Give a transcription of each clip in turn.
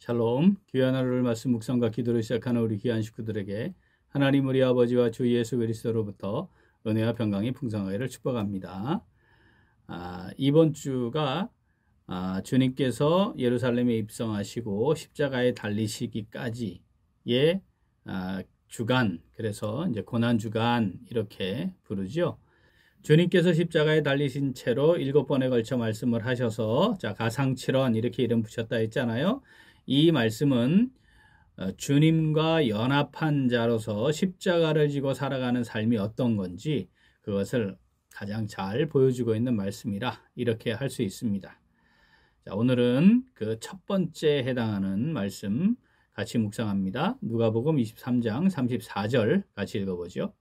샬롬, 귀한 하루를 말씀 묵상과 기도를 시작하는 우리 귀한 식구들에게 하나님 우리 아버지와 주 예수 그리스도로부터 은혜와 평강이 풍성하기를 축복합니다. 이번 주가 주님께서 예루살렘에 입성하시고 십자가에 달리시기까지의 주간, 그래서 이제 고난 주간 이렇게 부르죠. 주님께서 십자가에 달리신 채로 7번에 걸쳐 말씀을 하셔서 가상칠언 이렇게 이름 붙였다 했잖아요. 이 말씀은 주님과 연합한 자로서 십자가를 지고 살아가는 삶이 어떤 건지 그것을 가장 잘 보여주고 있는 말씀이라 이렇게 할 수 있습니다. 자, 오늘은 그 첫 번째 해당하는 말씀 같이 묵상합니다. 누가복음 23장 34절 같이 읽어보죠.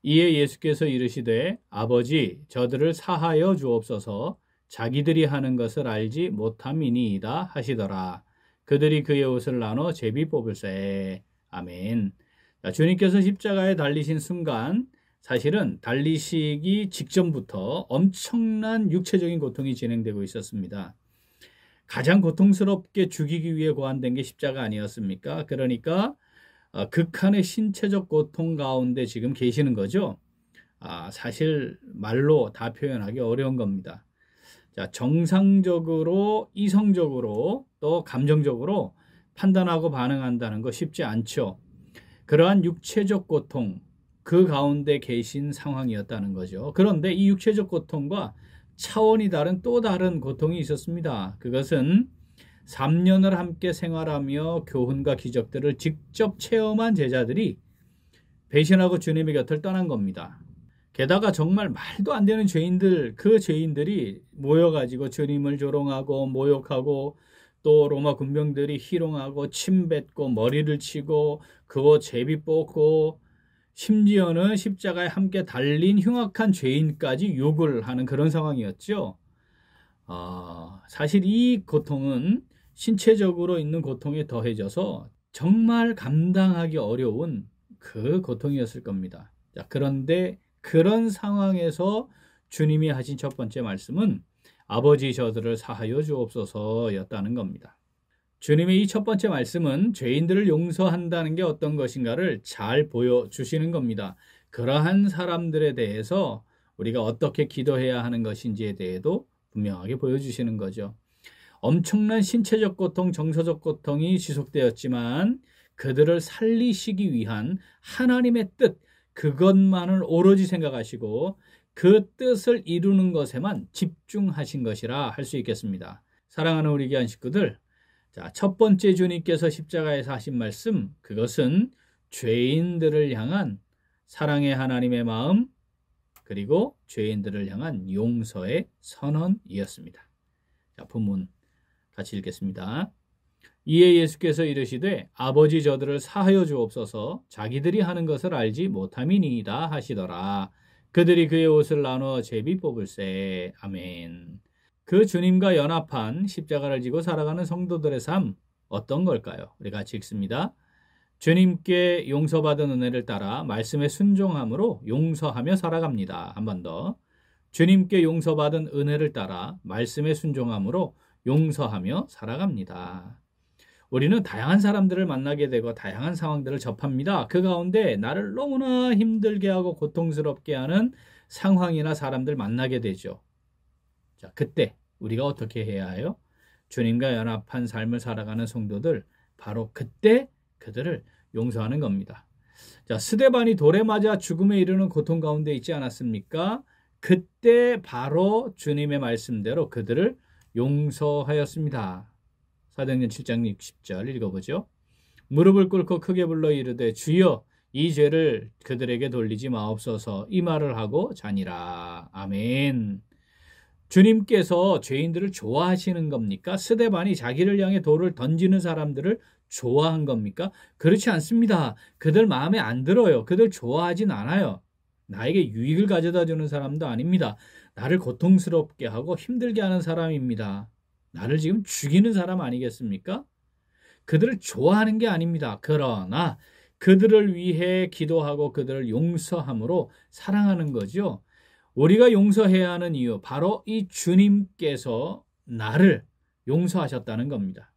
이에 예수께서 이르시되 아버지 저들을 사하여 주옵소서 자기들이 하는 것을 알지 못함이니이다 하시더라. 그들이 그의 옷을 나눠 제비 뽑을세. 아멘. 자, 주님께서 십자가에 달리신 순간 사실은 달리시기 직전부터 엄청난 육체적인 고통이 진행되고 있었습니다. 가장 고통스럽게 죽이기 위해 고안된 게 십자가 아니었습니까? 그러니까 극한의 신체적 고통 가운데 지금 계시는 거죠. 사실 말로 다 표현하기 어려운 겁니다. 자, 정상적으로, 이성적으로, 또 감정적으로 판단하고 반응한다는 거 쉽지 않죠. 그러한 육체적 고통, 그 가운데 계신 상황이었다는 거죠. 그런데 이 육체적 고통과 차원이 다른 또 다른 고통이 있었습니다. 그것은 3년을 함께 생활하며 교훈과 기적들을 직접 체험한 제자들이 배신하고 주님의 곁을 떠난 겁니다. 게다가 정말 말도 안 되는 죄인들, 그 죄인들이 모여가지고 주님을 조롱하고 모욕하고 또 로마 군병들이 희롱하고 침뱉고 머리를 치고 그 옷 제비 뽑고 심지어는 십자가에 함께 달린 흉악한 죄인까지 욕을 하는 그런 상황이었죠. 사실 이 고통은 신체적으로 있는 고통에 더해져서 정말 감당하기 어려운 그 고통이었을 겁니다. 자, 그런데 그런 상황에서 주님이 하신 첫 번째 말씀은 아버지 저들을 사하여 주옵소서였다는 겁니다. 주님의 이 첫 번째 말씀은 죄인들을 용서한다는 게 어떤 것인가를 잘 보여주시는 겁니다. 그러한 사람들에 대해서 우리가 어떻게 기도해야 하는 것인지에 대해도 분명하게 보여주시는 거죠. 엄청난 신체적 고통, 정서적 고통이 지속되었지만 그들을 살리시기 위한 하나님의 뜻, 그것만을 오로지 생각하시고 그 뜻을 이루는 것에만 집중하신 것이라 할 수 있겠습니다. 사랑하는 우리 귀한 식구들, 자, 첫 번째 주님께서 십자가에서 하신 말씀, 그것은 죄인들을 향한 사랑의 하나님의 마음, 그리고 죄인들을 향한 용서의 선언이었습니다. 자, 본문 같이 읽겠습니다. 이에 예수께서 이르시되 아버지 저들을 사하여 주옵소서, 자기들이 하는 것을 알지 못함이니이다 하시더라. 그들이 그의 옷을 나누어 제비 뽑을세. 아멘. 그 주님과 연합한 십자가를 지고 살아가는 성도들의 삶 어떤 걸까요? 우리 같이 읽습니다. 주님께 용서받은 은혜를 따라 말씀에 순종함으로 용서하며 살아갑니다. 한 번 더. 주님께 용서받은 은혜를 따라 말씀에 순종함으로 용서하며 살아갑니다. 우리는 다양한 사람들을 만나게 되고 다양한 상황들을 접합니다. 그 가운데 나를 너무나 힘들게 하고 고통스럽게 하는 상황이나 사람들 만나게 되죠. 자, 그때 우리가 어떻게 해야 해요? 주님과 연합한 삶을 살아가는 성도들, 바로 그때 그들을 용서하는 겁니다. 자, 스데반이 돌에 맞아 죽음에 이르는 고통 가운데 있지 않았습니까? 그때 바로 주님의 말씀대로 그들을 용서하였습니다. 사도행전 7장 60절 읽어보죠. 무릎을 꿇고 크게 불러 이르되 주여 이 죄를 그들에게 돌리지 마옵소서, 이 말을 하고 자니라. 아멘. 주님께서 죄인들을 좋아하시는 겁니까? 스데반이 자기를 향해 돌을 던지는 사람들을 좋아한 겁니까? 그렇지 않습니다. 그들 마음에 안 들어요. 그들 좋아하진 않아요. 나에게 유익을 가져다 주는 사람도 아닙니다. 나를 고통스럽게 하고 힘들게 하는 사람입니다. 나를 지금 죽이는 사람 아니겠습니까? 그들을 좋아하는 게 아닙니다. 그러나 그들을 위해 기도하고 그들을 용서함으로 사랑하는 거죠. 우리가 용서해야 하는 이유, 바로 이 주님께서 나를 용서하셨다는 겁니다.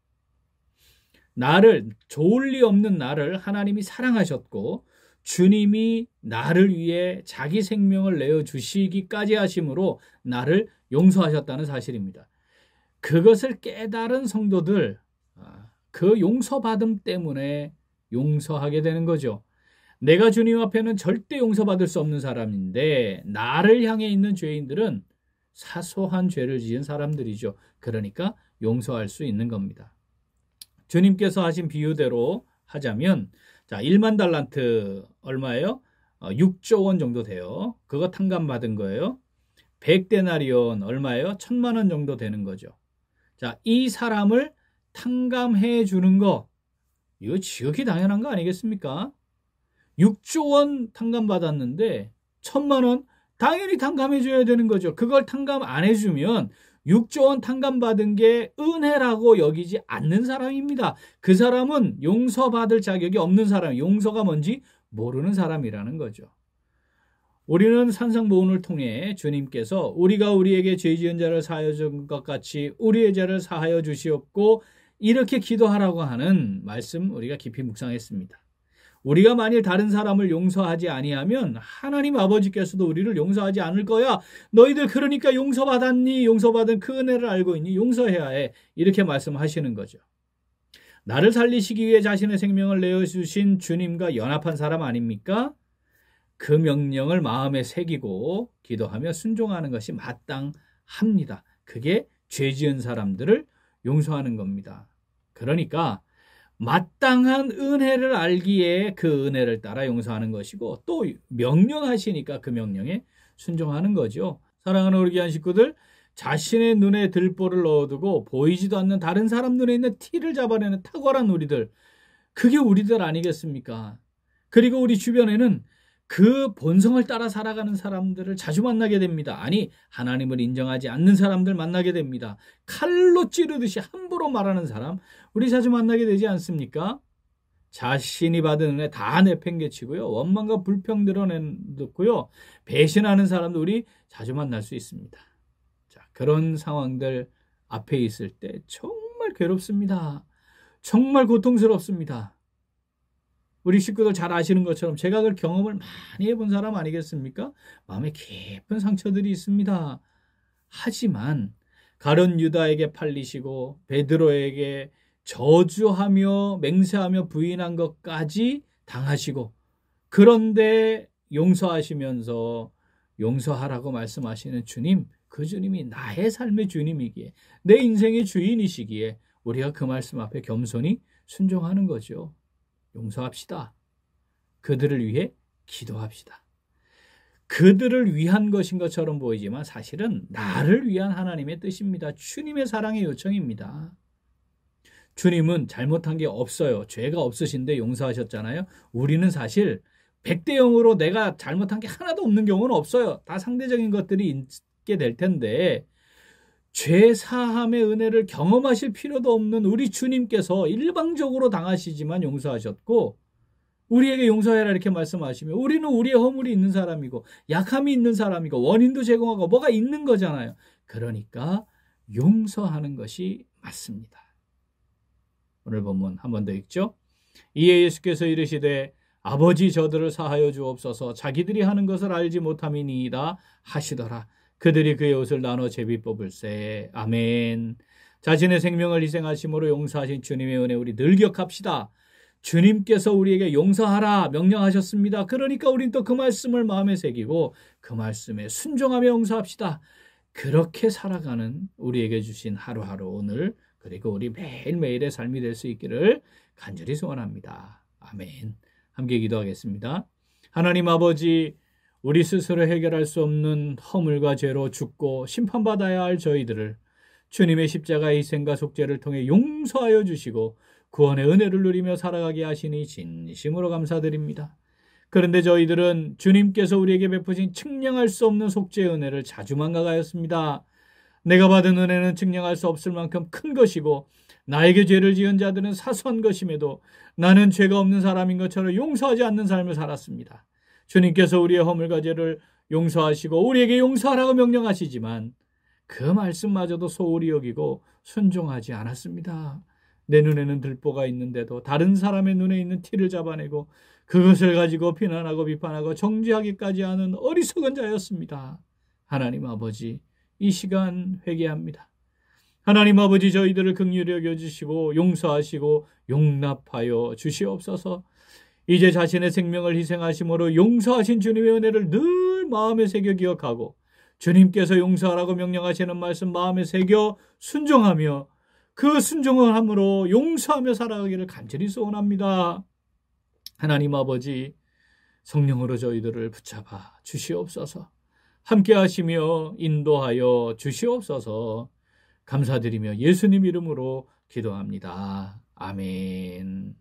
나를, 좋을 리 없는 나를 하나님이 사랑하셨고 주님이 나를 위해 자기 생명을 내어주시기까지 하심으로 나를 용서하셨다는 사실입니다. 그것을 깨달은 성도들, 그 용서받음 때문에 용서하게 되는 거죠. 내가 주님 앞에는 절대 용서받을 수 없는 사람인데 나를 향해 있는 죄인들은 사소한 죄를 지은 사람들이죠. 그러니까 용서할 수 있는 겁니다. 주님께서 하신 비유대로 하자면, 자, 1만 달란트 얼마예요? 6조 원 정도 돼요. 그거 탕감받은 거예요. 100데나리온 얼마예요? 1000만 원 정도 되는 거죠. 자, 이 사람을 탕감해 주는 거, 이거 지극히 당연한 거 아니겠습니까? 6조 원 탕감받았는데 1000만 원 당연히 탕감해 줘야 되는 거죠. 그걸 탕감 안 해주면 6조 원 탕감받은 게 은혜라고 여기지 않는 사람입니다. 그 사람은 용서받을 자격이 없는 사람, 용서가 뭔지 모르는 사람이라는 거죠. 우리는 산상보훈을 통해 주님께서 우리가 우리에게 죄 지은 자를 사하여 준 것 같이 우리의 죄를 사하여 주시옵고 이렇게 기도하라고 하는 말씀 우리가 깊이 묵상했습니다. 우리가 만일 다른 사람을 용서하지 아니하면 하나님 아버지께서도 우리를 용서하지 않을 거야. 너희들 그러니까 용서받았니? 용서받은 그 은혜를 알고 있니? 용서해야 해. 이렇게 말씀하시는 거죠. 나를 살리시기 위해 자신의 생명을 내어주신 주님과 연합한 사람 아닙니까? 그 명령을 마음에 새기고 기도하며 순종하는 것이 마땅합니다. 그게 죄 지은 사람들을 용서하는 겁니다. 그러니까 마땅한 은혜를 알기에 그 은혜를 따라 용서하는 것이고 또 명령하시니까 그 명령에 순종하는 거죠. 사랑하는 우리 귀한 식구들, 자신의 눈에 들보를 넣어두고 보이지도 않는 다른 사람 눈에 있는 티를 잡아내는 탁월한 우리들, 그게 우리들 아니겠습니까? 그리고 우리 주변에는 그 본성을 따라 살아가는 사람들을 자주 만나게 됩니다. 아니, 하나님을 인정하지 않는 사람들 만나게 됩니다. 칼로 찌르듯이 함부로 말하는 사람 우리 자주 만나게 되지 않습니까? 자신이 받은 은혜 다 내팽개치고요. 원망과 불평 드러내고요. 배신하는 사람도 우리 자주 만날 수 있습니다. 자, 그런 상황들 앞에 있을 때 정말 괴롭습니다. 정말 고통스럽습니다. 우리 식구들 잘 아시는 것처럼 제가 그 경험을 많이 해본 사람 아니겠습니까? 마음에 깊은 상처들이 있습니다. 하지만 가룟 유다에게 팔리시고 베드로에게 저주하며 맹세하며 부인한 것까지 당하시고, 그런데 용서하시면서 용서하라고 말씀하시는 주님, 그 주님이 나의 삶의 주님이기에, 내 인생의 주인이시기에 우리가 그 말씀 앞에 겸손히 순종하는 거죠. 용서합시다. 그들을 위해 기도합시다. 그들을 위한 것인 것처럼 보이지만 사실은 나를 위한 하나님의 뜻입니다. 주님의 사랑의 요청입니다. 주님은 잘못한 게 없어요. 죄가 없으신데 용서하셨잖아요. 우리는 사실 100대 0으로 내가 잘못한 게 하나도 없는 경우는 없어요. 다 상대적인 것들이 있게 될 텐데, 죄 사함의 은혜를 경험하실 필요도 없는 우리 주님께서 일방적으로 당하시지만 용서하셨고, 우리에게 용서해라 이렇게 말씀하시면 우리는 우리의 허물이 있는 사람이고 약함이 있는 사람이고 원인도 제공하고 뭐가 있는 거잖아요. 그러니까 용서하는 것이 맞습니다. 오늘 본문 한 번 더 읽죠. 이에 예수께서 이르시되 아버지 저들을 사하여 주옵소서, 자기들이 하는 것을 알지 못함이니이다 하시더라. 그들이 그의 옷을 나눠 제비 뽑을세. 아멘. 자신의 생명을 희생하심으로 용서하신 주님의 은혜 우리 늘 기억합시다. 주님께서 우리에게 용서하라 명령하셨습니다. 그러니까 우린 또 그 말씀을 마음에 새기고 그 말씀에 순종하며 용서합시다. 그렇게 살아가는 우리에게 주신 하루하루 오늘, 그리고 우리 매일매일의 삶이 될 수 있기를 간절히 소원합니다. 아멘. 함께 기도하겠습니다. 하나님 아버지, 우리 스스로 해결할 수 없는 허물과 죄로 죽고 심판받아야 할 저희들을 주님의 십자가의 희생과 속죄를 통해 용서하여 주시고 구원의 은혜를 누리며 살아가게 하시니 진심으로 감사드립니다. 그런데 저희들은 주님께서 우리에게 베푸신 측량할 수 없는 속죄의 은혜를 자주 망각하였습니다. 내가 받은 은혜는 측량할 수 없을 만큼 큰 것이고 나에게 죄를 지은 자들은 사소한 것임에도 나는 죄가 없는 사람인 것처럼 용서하지 않는 삶을 살았습니다. 주님께서 우리의 허물과 죄를 용서하시고 우리에게 용서하라고 명령하시지만 그 말씀마저도 소홀히 여기고 순종하지 않았습니다. 내 눈에는 들보가 있는데도 다른 사람의 눈에 있는 티를 잡아내고 그것을 가지고 비난하고 비판하고 정죄하기까지 하는 어리석은 자였습니다. 하나님 아버지, 이 시간 회개합니다. 하나님 아버지, 저희들을 긍휼히 여겨주시고 용서하시고 용납하여 주시옵소서. 이제 자신의 생명을 희생하심으로 용서하신 주님의 은혜를 늘 마음에 새겨 기억하고 주님께서 용서하라고 명령하시는 말씀 마음에 새겨 순종하며 그 순종을 함으로 용서하며 살아가기를 간절히 소원합니다. 하나님 아버지, 성령으로 저희들을 붙잡아 주시옵소서. 함께 하시며 인도하여 주시옵소서. 감사드리며 예수님 이름으로 기도합니다. 아멘.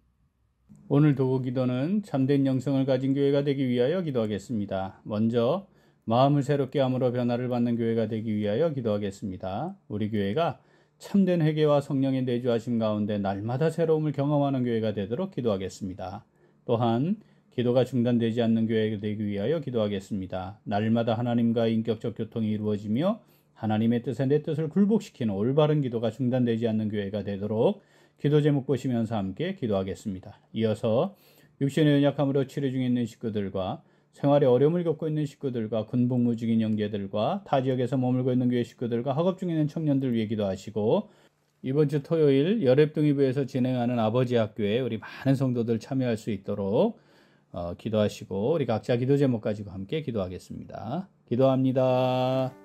오늘 도구 기도는 참된 영성을 가진 교회가 되기 위하여 기도하겠습니다. 먼저 마음을 새롭게 함으로 변화를 받는 교회가 되기 위하여 기도하겠습니다. 우리 교회가 참된 회개와 성령의 내주하심 가운데 날마다 새로움을 경험하는 교회가 되도록 기도하겠습니다. 또한 기도가 중단되지 않는 교회가 되기 위하여 기도하겠습니다. 날마다 하나님과의 인격적 교통이 이루어지며 하나님의 뜻에 내 뜻을 굴복시키는 올바른 기도가 중단되지 않는 교회가 되도록 기도 제목 보시면서 함께 기도하겠습니다. 이어서 육신의 연약함으로 치료 중에 있는 식구들과 생활에 어려움을 겪고 있는 식구들과 군복무 중인 형제들과 타 지역에서 머물고 있는 교회 식구들과 학업 중에 있는 청년들 위해 기도하시고, 이번 주 토요일 여랩동의부에서 진행하는 아버지 학교에 우리 많은 성도들 참여할 수 있도록 기도하시고, 우리 각자 기도 제목 가지고 함께 기도하겠습니다. 기도합니다.